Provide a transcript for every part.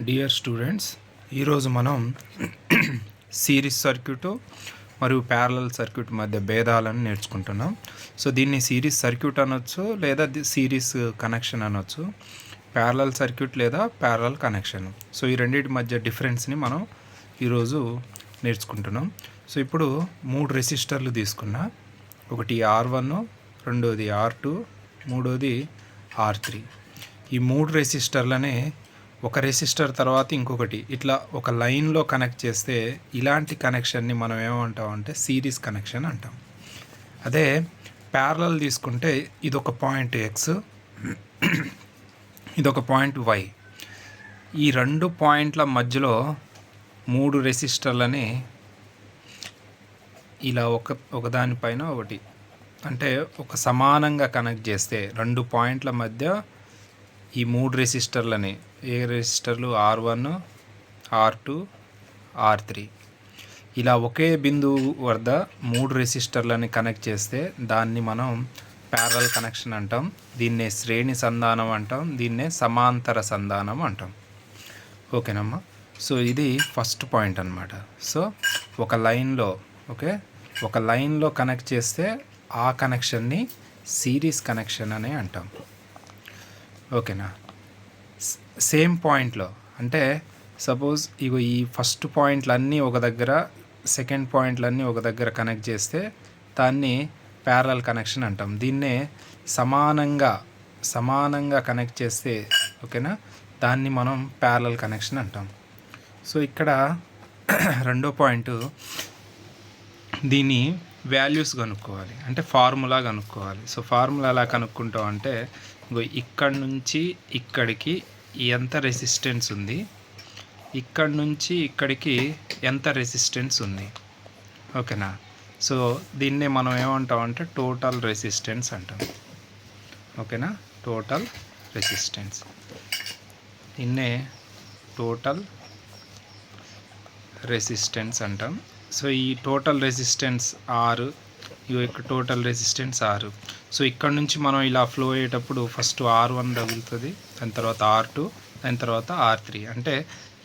Dear students, ఈరోజు మనం series circuit మరియు ప్యారలల్ సర్క్యూట్ మధ్య భేదాలను నేర్చుకుంటున్నాం. సో దీన్ని సిరీస్ సర్క్యూట్ అనొచ్చు లేదా సిరీస్ కనెక్షన్ అనొచ్చు, ప్యారలల్ సర్క్యూట్ లేదా ప్యారలల్ కనెక్షన్. సో ఈ రెండింటి మధ్య డిఫరెన్స్ని మనం ఈరోజు నేర్చుకుంటున్నాం. సో ఇప్పుడు 3 రెసిస్టర్లు తీసుకున్నా, ఒకటి R1, రెండోది R2, మూడోది R3. ఈ 3 రెసిస్టర్లనే ఒక రెసిస్టర్ తర్వాత ఇంకొకటి ఇట్లా ఒక లైన్లో కనెక్ట్ చేస్తే ఇలాంటి కనెక్షన్ని మనం ఏమంటాం అంటే సిరీస్ కనెక్షన్ అంటాం. అదే ప్యారలల్ తీసుకుంటే ఇదొక పాయింట్ X, ఇదొక పాయింట్ Y. ఈ 2 పాయింట్ల మధ్యలో 3 రెసిస్టర్లని ఇలా ఒకదానిపైన ఒకటి అంటే ఒక సమానంగా కనెక్ట్ చేస్తే 2 పాయింట్ల మధ్య ఈ 3 రెసిస్టర్లని, ఏ రెసిస్టర్లు R1, R2, R3, ఇలా ఒకే బిందువు వద్ద 3 రెసిస్టర్లని కనెక్ట్ చేస్తే దాన్ని మనం ప్యారలల్ కనెక్షన్ అంటాం. దీన్నే శ్రేణి సంధానం అంటాం, దీన్నే సమాంతర సంధానం అంటాం. ఓకేనమ్మా. సో ఇది ఫస్ట్ పాయింట్ అన్నమాట. సో ఒక లైన్లో కనెక్ట్ చేస్తే ఆ కనెక్షన్ని సిరీస్ కనెక్షన్ అనే అంటాం. ఓకేనా. సేమ్ పాయింట్లో అంటే సపోజ్ ఇగో ఈ ఫస్ట్ పాయింట్లన్నీ ఒక దగ్గర, సెకండ్ పాయింట్లన్నీ ఒక దగ్గర కనెక్ట్ చేస్తే దాన్ని ప్యారలల్ కనెక్షన్ అంటాం. దీన్నే సమానంగా కనెక్ట్ చేస్తే, ఓకేనా, దాన్ని మనం ప్యారలల్ కనెక్షన్ అంటాం. సో ఇక్కడ రెండో పాయింట్, దీని వాల్యూస్ కనుక్కోవాలి అంటే ఫార్ములా కనుక్కోవాలి. సో ఫార్ములా ఎలా కనుక్కుంటాం అంటే ఇక్కడ నుంచి ఇక్కడికి ఎంత రెసిస్టెన్స్ ఉంది, ఇక్కడ నుంచి ఇక్కడికి ఎంత రెసిస్టెన్స్ ఉంది. ఓకేనా. సో దీన్నే మనం ఏమంటాం అంటే టోటల్ రెసిస్టెన్స్ అంటాం. ఓకేనా, టోటల్ రెసిస్టెన్స్. దీన్నే టోటల్ రెసిస్టెన్స్ అంటాం. సో ఈ టోటల్ రెసిస్టెన్స్ R, ఇక్కడ టోటల్ రెసిస్టెన్స్ R. సో ఇక్కడ నుంచి మనం ఇలా ఫ్లో అయ్యేటప్పుడు ఫస్ట్ R1 తగులుతుంది, దాని తర్వాత R2, దాని తర్వాత R3. అంటే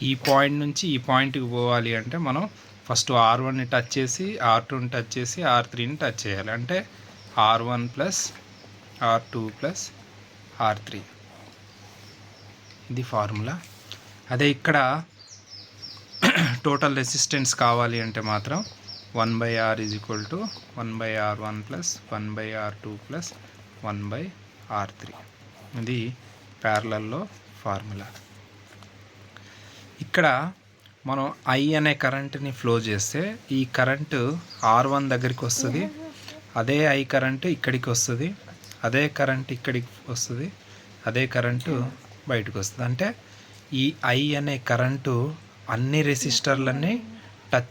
ఈ పాయింట్ నుంచి ఈ పాయింట్కి పోవాలి అంటే మనం ఫస్ట్ R1ని టచ్ చేసి, R2ని టచ్ చేసి, R3ని టచ్ చేయాలి. అంటే R1 plus R2 plus R3, ఇది ఫార్ములా. అదే ఇక్కడ టోటల్ రెసిస్టెన్స్ కావాలి అంటే మాత్రం 1/R = 1/R1 plus 1/R2 plus 1/R3. ఇది ప్యారలల్లో ఫార్ములా. ఇక్కడ మనం I అనే కరెంట్ని ఫ్లో చేస్తే ఈ కరెంటు R1 దగ్గరికి వస్తుంది, అదే I కరెంటు ఇక్కడికి వస్తుంది, అదే కరెంట్ ఇక్కడికి వస్తుంది, అదే కరెంటు బయటకు వస్తుంది. అంటే ఈ I అనే కరెంటు అన్ని రెసిస్టర్లను టచ్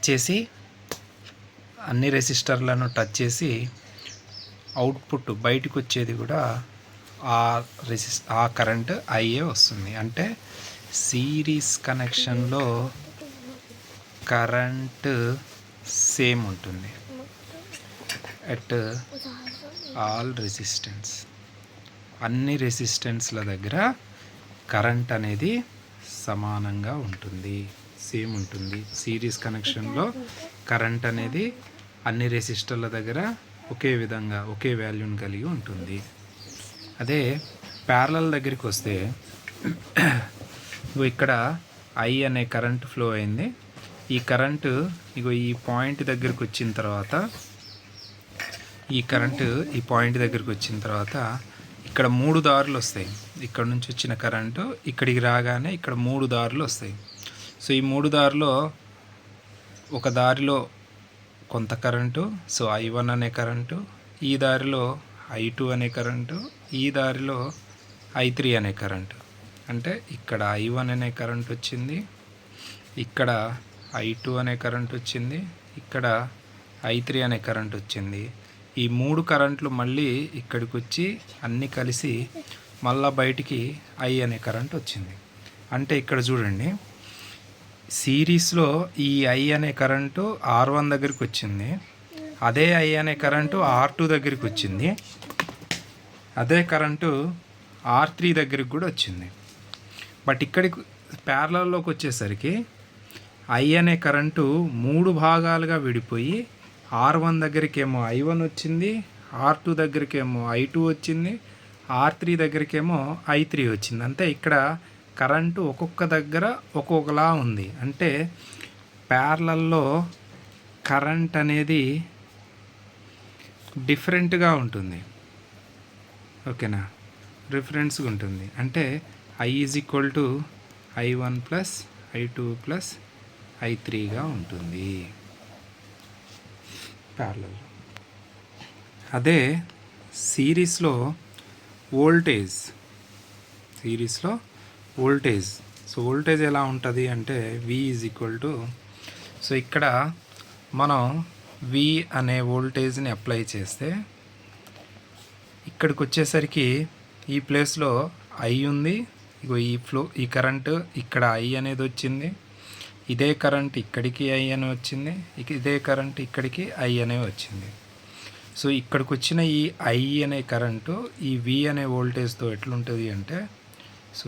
చేసి అవుట్పుట్ బయటకు వచ్చేది కూడా ఆ కరెంట్ అయ్యే వస్తుంది. అంటే సిరీస్ కనెక్షన్లో కరెంట్ సేమ్ ఉంటుంది ఎట్ ఆల్ రెసిస్టెన్స్. అన్ని రెసిస్టెన్స్ల దగ్గర కరెంట్ అనేది సమానంగా ఉంటుంది, సేమ్ ఉంటుంది. సిరీస్ కనెక్షన్లో కరెంట్ అనేది అన్ని రెసిస్టర్ల దగ్గర ఒకే విధంగా ఒకే వాల్యూని కలిగి ఉంటుంది. అదే ప్యారలల్ దగ్గరికి వస్తే ఇక్కడ I అనే కరెంట్ ఫ్లో అయింది. ఈ కరెంటు ఈ పాయింట్ దగ్గరికి వచ్చిన తర్వాత, ఇక్కడ 3 దారులు వస్తాయి. ఇక్కడ నుంచి వచ్చిన కరెంటు ఇక్కడికి రాగానే ఇక్కడ 3 దారులు వస్తాయి. సో ఈ 3 దారిలో ఒక దారిలో కొంత కరెంటు, సో I1 అనే కరెంటు, ఈ దారిలో I2 అనే కరెంటు, ఈ దారిలో I3 అనే కరెంటు. అంటే ఇక్కడ I1 అనే కరెంట్ వచ్చింది, ఇక్కడ I2 అనే కరెంట్ వచ్చింది, ఇక్కడ I3 అనే కరెంట్ వచ్చింది. ఈ 3 కరెంట్లు మళ్ళీ ఇక్కడికి వచ్చి అన్నీ కలిసి మళ్ళా బయటికి I అనే కరెంట్ వచ్చింది. అంటే ఇక్కడ చూడండి, సిరీస్లో ఈ I అనే కరెంటు R1 దగ్గరికి వచ్చింది, అదే I అనే కరెంటు R2 దగ్గరికి వచ్చింది, అదే కరెంటు R3 దగ్గరికి కూడా వచ్చింది. బట్ ఇక్కడికి ప్యారలల్లోకి వచ్చేసరికి ఐ అనే కరెంటు 3 భాగాలుగా విడిపోయి R1 దగ్గరికేమో I1 వచ్చింది, R2 దగ్గరికేమో I2 వచ్చింది, R3 దగ్గరికేమో I3 వచ్చింది. అంటే ఇక్కడ కరెంటు ఒక్కొక్క దగ్గర ఒక్కొక్కలా ఉంది. అంటే ప్యారలల్లో కరెంట్ అనేది డిఫరెంట్గా ఉంటుంది. ఓకేనా, రిఫరెన్స్గా ఉంటుంది. అంటే I is equal to I1 plus I2 plus I3గా ఉంటుంది ప్యారలల్. అదే సిరీస్లో వోల్టేజ్ సో వోల్టేజ్ ఎలా ఉంటుంది అంటే V is equal to, so ఇక్కడ మనం V అనే వోల్టేజ్ని అప్లై చేస్తే ఇక్కడికి వచ్చేసరికి ఈ ప్లేస్లో I ఉంది. ఇగో ఈ కరెంటు ఇక్కడ I అనేది వచ్చింది, ఇదే కరెంట్ ఇక్కడికి I అని వచ్చింది, ఇదే కరెంట్ ఇక్కడికి I అనే వచ్చింది. సో ఇక్కడికి వచ్చిన ఈ I అనే కరెంటు ఈ V అనే వోల్టేజ్తో ఎట్లుంటుంది అంటే, సో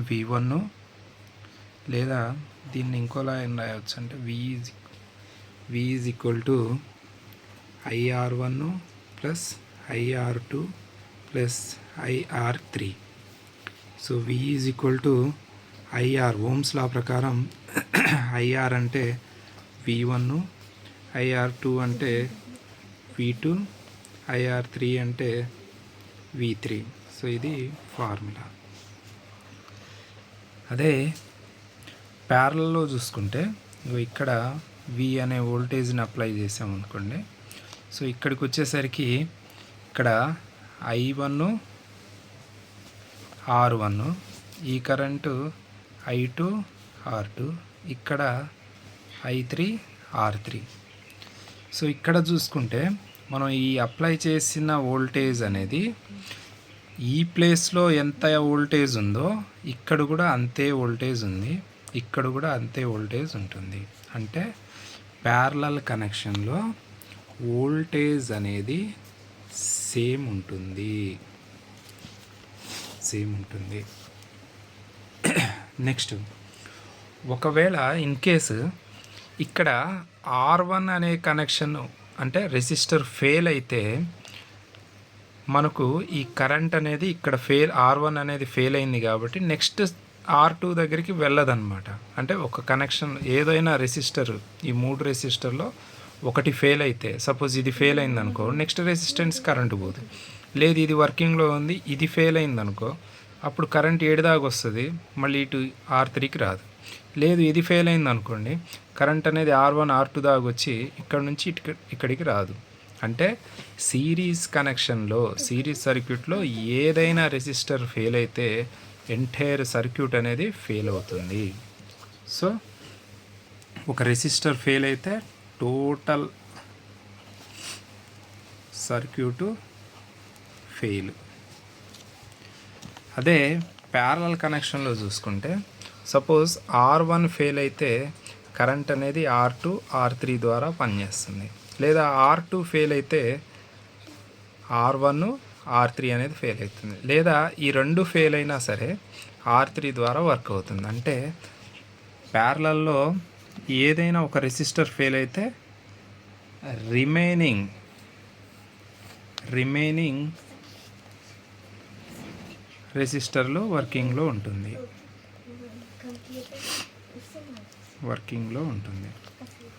V1 లేదా దీన్ని ఇంకోలా ఏం రాయవచ్చు అంటే V is equal to IR1 plus IR2 plus IR3. So V is equal to IR, Ohm's law ప్రకారం IR అంటే V1, IR2 అంటే V2, IR3 అంటే V3. సో ఇది ఫార్ములా. అదే ప్యారలల్లో చూసుకుంటే ఇక్కడ V అనే వోల్టేజ్ని అప్లై చేసామనుకోండి. సో ఇక్కడికి వచ్చేసరికి ఇక్కడ I1 R1, ఈ కరెంటు I2 R2, ఇక్కడ I3 R3. సో ఇక్కడ చూసుకుంటే మనం ఈ అప్లై చేసిన వోల్టేజ్ అనేది ఈ ప్లేస్లో ఎంత వోల్టేజ్ ఉందో ఇక్కడ కూడా అంతే వోల్టేజ్ ఉంది, ఇక్కడ కూడా అంతే వోల్టేజ్ ఉంటుంది. అంటే ప్యారలల్ కనెక్షన్లో వోల్టేజ్ అనేది సేమ్ ఉంటుంది. నెక్స్ట్, ఒకవేళ ఇన్ కేసు ఇక్కడ R1 అనే కనెక్షన్ అంటే రెసిస్టర్ ఫెయిల్ అయితే మనకు ఈ కరెంట్ అనేది ఇక్కడ R1 అనేది ఫెయిల్ అయింది కాబట్టి నెక్స్ట్ R2 దగ్గరికి వెళ్ళదన్నమాట. అంటే ఒక కనెక్షన్ ఏదైనా రెసిస్టర్, ఈ 3 రెసిస్టర్లో ఒకటి ఫెయిల్ అయితే, సపోజ్ ఇది ఫెయిల్ అయిందనుకో, నెక్స్ట్ రెసిస్టెన్స్ కరెంటు పోదు. లేదు ఇది వర్కింగ్లో ఉంది, ఇది ఫెయిల్ అయిందనుకో, అప్పుడు కరెంట్ 7 దాకా వస్తుంది, మళ్ళీ ఇటు R3కి రాదు. లేదు ఇది ఫెయిల్ అయిందనుకోండి, కరెంట్ అనేది R1 R2 దాకా వచ్చి ఇక్కడ నుంచి ఇక్కడికి రాదు. అంటే సిరీస్ కనెక్షన్లో, సిరీస్ సర్క్యూట్లో ఏదైనా రెసిస్టర్ ఫెయిల్ అయితే ఎంటైర్ సర్క్యూట్ అనేది ఫెయిల్ అవుతుంది. సో ఒక రెసిస్టర్ ఫెయిల్ అయితే టోటల్ సర్క్యూటు ఫెయిల్. అదే ప్యారలల్ కనెక్షన్లో చూసుకుంటే సపోజ్ R1 ఫెయిల్ అయితే కరెంట్ అనేది R2 R3 ద్వారా పనిచేస్తుంది. లేదా R2 ఫెయిల్ అయితే R1 R3 అనేది ఫెయిల్ అవుతుంది. లేదా ఈ రెండు ఫెయిల్ అయినా సరే R3 ద్వారా వర్క్ అవుతుంది. అంటే ప్యారలల్లో ఏదైనా ఒక రెసిస్టర్ ఫెయిల్ అయితే రిమైనింగ్ రెసిస్టర్లో వర్కింగ్లో ఉంటుంది.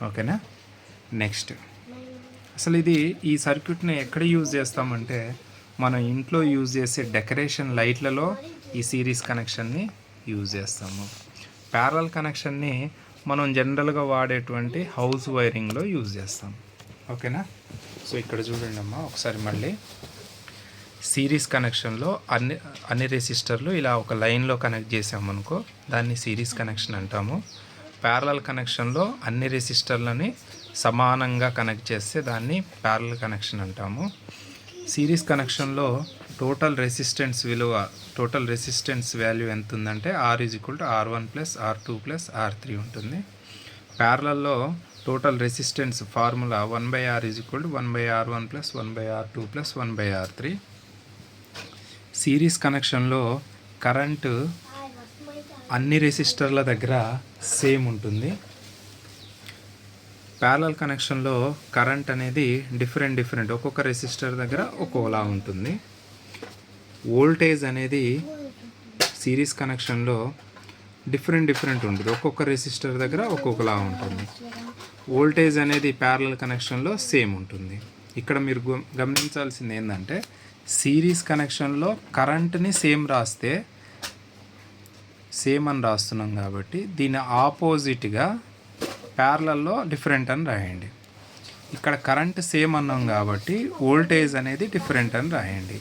ఓకేనా. నెక్స్ట్, అసలు ఇది ఈ సర్క్యూట్ని ఎక్కడ యూజ్ చేస్తామంటే మనం ఇంట్లో యూజ్ చేసే డెకరేషన్ లైట్లలో ఈ సిరీస్ కనెక్షన్ని యూజ్ చేస్తాము. ప్యారలల్ కనెక్షన్ని మనం జనరల్గా వాడేటువంటి హౌస్ వైరింగ్లో యూజ్ చేస్తాం. ఓకేనా. సో ఇక్కడ చూడండి అమ్మా ఒకసారి మళ్ళీ, సిరీస్ కనెక్షన్లో అన్ని రెసిస్టర్లు ఇలా ఒక లైన్లో కనెక్ట్ చేసామనుకో దాన్ని సిరీస్ కనెక్షన్ అంటాము. ప్యారలల్ కనెక్షన్లో అన్ని రెసిస్టర్లని సమానంగా కనెక్ట్ చేస్తే దాన్ని ప్యారలల్ కనెక్షన్ అంటాము. సిరీస్ కనెక్షన్లో టోటల్ రెసిస్టెన్స్ వాల్యూ ఎంత ఉందంటే R=R1 + R2 + R3 ఉంటుంది. ప్యారలల్లో total resistance formula 1/R = 1/R1 + 1/R2 + 1/R3. Series కనెక్షన్లో కరెంటు అన్ని రెసిస్టర్ల దగ్గర సేమ్ ఉంటుంది. ప్యారలల్ కనెక్షన్లో కరెంట్ అనేది డిఫరెంట్ ఒక్కొక్క రెసిస్టర్ దగ్గర ఒక్కోలా ఉంటుంది. వోల్టేజ్ అనేది సిరీస్ కనెక్షన్లో డిఫరెంట్ ఉంటుంది. ఒక్కొక్క రెసిస్టర్ దగ్గర ఒక్కొక్కలా ఉంటుంది. వోల్టేజ్ అనేది ప్యారలల్ కనెక్షన్లో సేమ్ ఉంటుంది. ఇక్కడ మీరు గమనించాల్సింది ఏంటంటే సిరీస్ కనెక్షన్లో కరెంట్ని సేమ్ రాస్తే సేమ్ అని రాస్తున్నాం కాబట్టి దీని ఆపోజిట్గా ప్యారలల్లో డిఫరెంట్ అని రాయండి. ఇక్కడ కరెంట్ సేమ్ అన్నాం కాబట్టి వోల్టేజ్ అనేది డిఫరెంట్ అని రాయండి.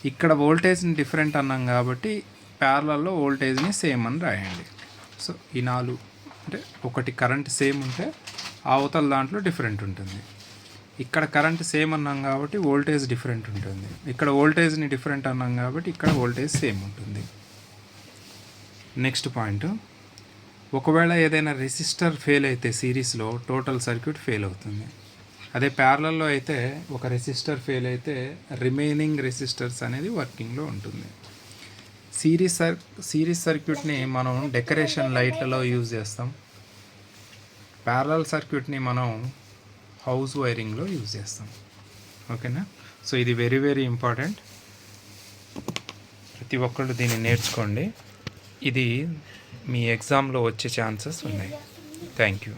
ఇక్కడ వోల్టేజ్ని డిఫరెంట్ అన్నాం కాబట్టి ప్యారలల్లో వోల్టేజ్ని సేమ్ అని రాయండి. సో ఈ 4 అంటే ఒకటి కరెంట్ సేమ్ ఉంటే అవతల దాంట్లో డిఫరెంట్ ఉంటుంది. ఇక్కడ కరెంట్ సేమ్ అన్నాం కాబట్టి వోల్టేజ్ డిఫరెంట్ ఉంటుంది. ఇక్కడ వోల్టేజ్ని డిఫరెంట్ అన్నాం కాబట్టి ఇక్కడ వోల్టేజ్ సేమ్ ఉంటుంది. నెక్స్ట్ పాయింట్, ఒకవేళ ఏదైనా రెసిస్టర్ ఫెయిల్ అయితే సిరీస్లో టోటల్ సర్క్యూట్ ఫెయిల్ అవుతుంది. అదే ప్యారలల్లో అయితే ఒక రెసిస్టర్ ఫెయిల్ అయితే రిమైనింగ్ రెసిస్టర్స్ అనేది వర్కింగ్లో ఉంటుంది. సిరీస్ సర్క్యూట్ని మనం డెకరేషన్ లైట్లలో యూజ్ చేస్తాం. ప్యారలల్ సర్క్యూట్ని మనం హౌస్ వైరింగ్లో యూజ్ చేస్తాం. ఓకేనా? సో ఇది వెరీ ఇంపార్టెంట్. ప్రతి ఒక్కళ్ళు దీన్ని నేర్చుకోండి. ఇది మీ ఎగ్జామ్లో వచ్చే ఛాన్సెస్ ఉన్నాయి. Thank you.